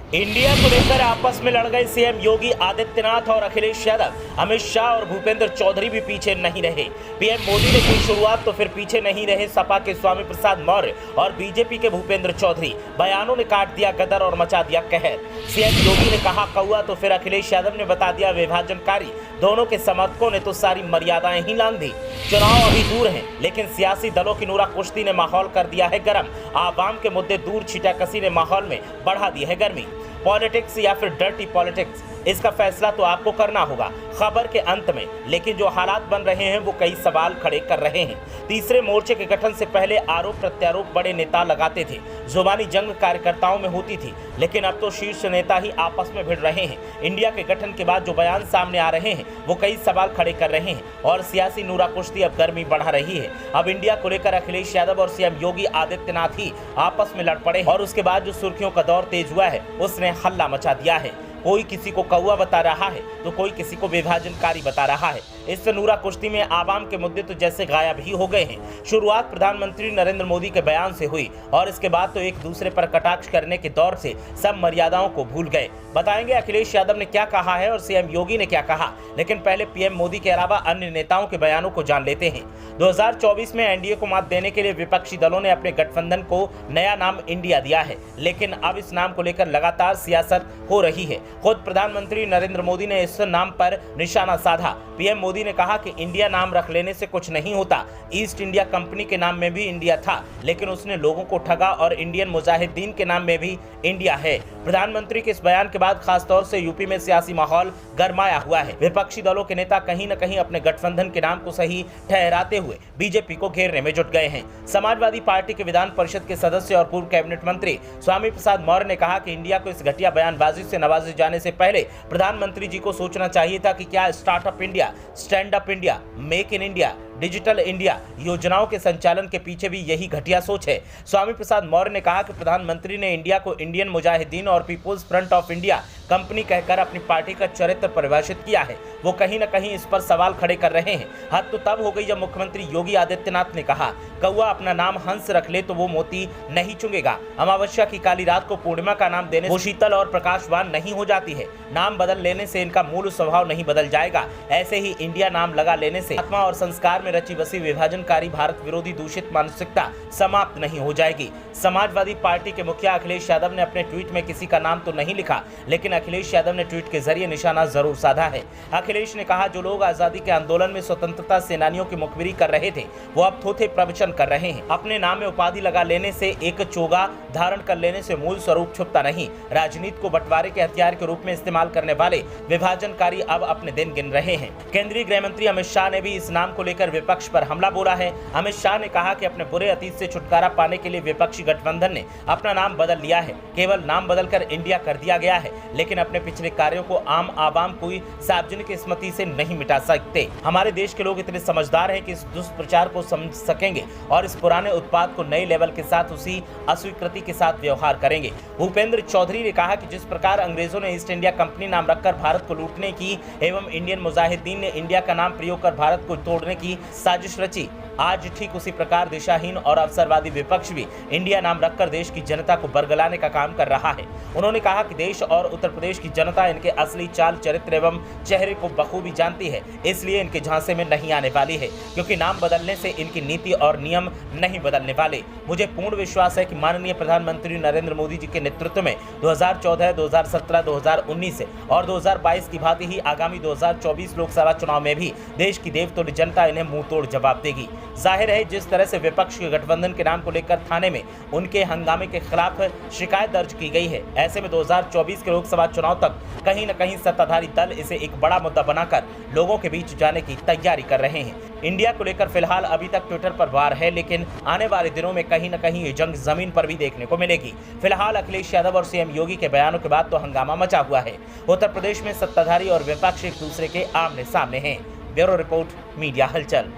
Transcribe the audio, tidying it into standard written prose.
India को लेकर आपस में लड़ गए सीएम योगी आदित्यनाथ और अखिलेश यादव। अमित शाह और भूपेंद्र चौधरी भी पीछे नहीं रहे। पीएम मोदी ने की शुरुआत तो फिर पीछे नहीं रहे सपा के स्वामी प्रसाद मौर्य और बीजेपी के भूपेंद्र चौधरी। बयानों ने काट दिया गदर और मचा दिया कहर। सीएम योगी ने कहा कौआ तो फिर अखिलेश यादव ने बता दिया विभाजनकारी। दोनों के समर्थकों ने तो सारी मर्यादाएं ही लांघ दी। चुनाव अभी दूर हैं, लेकिन सियासी दलों की नूरा कुश्ती ने माहौल कर दिया है गर्म। आवाम के मुद्दे दूर, छीटाकशी ने माहौल में बढ़ा दी है गर्मी। पॉलिटिक्स या फिर डर्टी पॉलिटिक्स, इसका फैसला तो आपको करना होगा खबर के अंत में। लेकिन जो हालात बन रहे हैं वो कई सवाल खड़े कर रहे हैं। तीसरे मोर्चे के गठन से पहले आरोप प्रत्यारोप बड़े नेता लगाते थे। जुबानी जंग कार्यकर्ताओं में होती थी, लेकिन अब तो शीर्ष नेता ही आपस में भिड़ रहे हैं। इंडिया के गठन के बाद जो बयान सामने आ रहे हैं वो कई सवाल खड़े कर रहे हैं और सियासी नूरा कुश्ती अब गर्मी बढ़ा रही है। अब इंडिया को लेकर अखिलेश यादव और सीएम योगी आदित्यनाथ ही आपस में लड़ पड़े और उसके बाद जो सुर्खियों का दौर तेज हुआ है उसने हल्ला मचा दिया है। कोई किसी को कौआ बता रहा है तो कोई किसी को विभाजनकारी बता रहा है। इस नूरा कुश्ती में आवाम के मुद्दे तो जैसे गायब ही हो गए हैं। शुरुआत प्रधानमंत्री नरेंद्र मोदी के बयान से हुई और इसके बाद तो एक दूसरे पर कटाक्ष करने के दौर से सब मर्यादाओं को भूल गए। बताएंगे अखिलेश यादव ने क्या कहा है और सीएम योगी ने क्या कहा, लेकिन पहले पीएम मोदी के अलावा अन्य नेताओं के बयानों को जान लेते हैं। 2024 में एनडीए को मात देने के लिए विपक्षी दलों ने अपने गठबंधन को नया नाम इंडिया दिया है, लेकिन अब इस नाम को लेकर लगातार सियासत हो रही है। खुद प्रधानमंत्री नरेंद्र मोदी ने इस नाम पर निशाना साधा। पीएम मोदी ने कहा कि इंडिया नाम रख लेने से कुछ नहीं होता। ईस्ट इंडिया कंपनी के नाम में भी इंडिया था, लेकिन उसने लोगों को ठगा और इंडियन मुजाहिदीन के नाम में भी इंडिया है। प्रधानमंत्री के इस बयान के बाद खासतौर से यूपी में सियासी माहौल गरमाया हुआ है। विपक्षी दलों के नेता कहीं न कहीं अपने गठबंधन के नाम को सही ठहराते हुए बीजेपी को घेरने में जुट गए हैं। समाजवादी पार्टी के विधान परिषद के सदस्य और पूर्व कैबिनेट मंत्री स्वामी प्रसाद मौर्य ने कहा कि इंडिया को इस घटिया बयानबाजी से नवाजे जाने से पहले प्रधानमंत्री जी को सोचना चाहिए था कि क्या startup India, stand up India, make in India, digital India योजनाओं के संचालन के पीछे भी यही घटिया सोच है। स्वामी प्रसाद मौर्य ने कहा कि प्रधानमंत्री ने इंडिया को इंडियन मुजाहिदीन और people's front of India company कहकर अपनी पार्टी का चरित्र परिभाषित किया है। वो कहीं न कहीं इस पर सवाल खड़े कर रहे हैं। हद तो तब हो गई जब मुख्यमंत्री योगी आदित्यनाथ ने कहा कौआ अपना नाम हंस रख ले तो वो मोती नहीं चुंगेगा। अमावस्या की काली रात को पूर्णिमा का नाम देने वो शीतल और प्रकाशवान नहीं हो जाती है। नाम बदल लेने से इनका मूल स्वभाव नहीं बदल जाएगा। ऐसे ही इंडिया नाम लगा लेने से आत्मा और संस्कार में रची बसी विभाजनकारी भारत विरोधी दूषित मानसिकता समाप्त नहीं हो जाएगी। समाजवादी पार्टी के मुखिया अखिलेश यादव ने अपने ट्वीट में किसी का नाम तो नहीं लिखा, लेकिन अखिलेश यादव ने ट्वीट के जरिए निशाना जरूर साधा है। अखिलेश ने कहा जो लोग आजादी के आंदोलन में स्वतंत्रता सेनानियों की मुखबिरी कर रहे थे वो अब थोथे प्रवचन कर रहे हैं। अपने नाम में उपाधि लगा लेने से, एक चोगा धारण कर लेने से मूल स्वरूप छुपता नहीं। राजनीति को बंटवारे के हथियार के रूप में इस्तेमाल करने वाले विभाजनकारी अब अपने दिन गिन रहे हैं। केंद्रीय गृह मंत्री अमित शाह ने भी इस नाम को लेकर विपक्ष पर हमला बोला है। अमित शाह ने कहा कि अपने बुरे अतीत से छुटकारा पाने के लिए विपक्षी गठबंधन ने अपना नाम बदल लिया है। केवल नाम बदलकर इंडिया कर दिया गया है, लेकिन अपने पिछले कार्यों को आम आवाम कोई सार्वजनिक स्मृति से नहीं मिटा सकते। हमारे देश के लोग इतने समझदार हैं कि इस दुष्प्रचार को समझ सकेंगे और इस पुराने उत्पाद को नए लेवल के साथ उसी अस्वीकृति के साथ व्यवहार करेंगे। भूपेंद्र चौधरी ने कहा कि जिस प्रकार अंग्रेजों ने ईस्ट इंडिया कंपनी नाम रखकर भारत को लूटने की एवं इंडियन मुजाहिदीन ने इंडिया का नाम प्रयोग कर भारत को तोड़ने की साजिश रची, आज ठीक उसी प्रकार दिशाहीन और अवसरवादी विपक्ष भी इंडिया नाम रखकर देश की जनता को बरगलाने का काम कर रहा है। उन्होंने कहा कि देश और उत्तर प्रदेश की जनता इनके असली चाल चरित्र एवं चेहरे को बखूबी जानती है, इसलिए इनके झांसे में नहीं आने वाली है, क्योंकि नाम बदलने से इनकी नीति और नियम नहीं बदलने वाले। मुझे पूर्ण विश्वास है कि माननीय प्रधानमंत्री नरेंद्र मोदी जी के नेतृत्व में 2014, 2017, 2019 और 2022 की भांति ही आगामी 2024 लोकसभा चुनाव में भी देश की देवतुल्य जनता इन्हें मुंह तोड़ जवाब देगी। जाहिर है जिस तरह से विपक्ष के गठबंधन के नाम को लेकर थाने में उनके हंगामे के खिलाफ शिकायत दर्ज की गई है, ऐसे में 2024 के लोकसभा चुनाव तक कहीं न कहीं सत्ताधारी दल इसे एक बड़ा मुद्दा बनाकर लोगों के बीच जाने की तैयारी कर रहे हैं। इंडिया को लेकर फिलहाल अभी तक ट्विटर पर वार है, लेकिन आने वाले दिनों में कहीं न कहीं ये जंग जमीन पर भी देखने को मिलेगी। फिलहाल अखिलेश यादव और सीएम योगी के बयानों के बाद तो हंगामा मचा हुआ है। उत्तर प्रदेश में सत्ताधारी और विपक्ष एक दूसरे के आमने सामने हैं। ब्यूरो रिपोर्ट, मीडिया हलचल।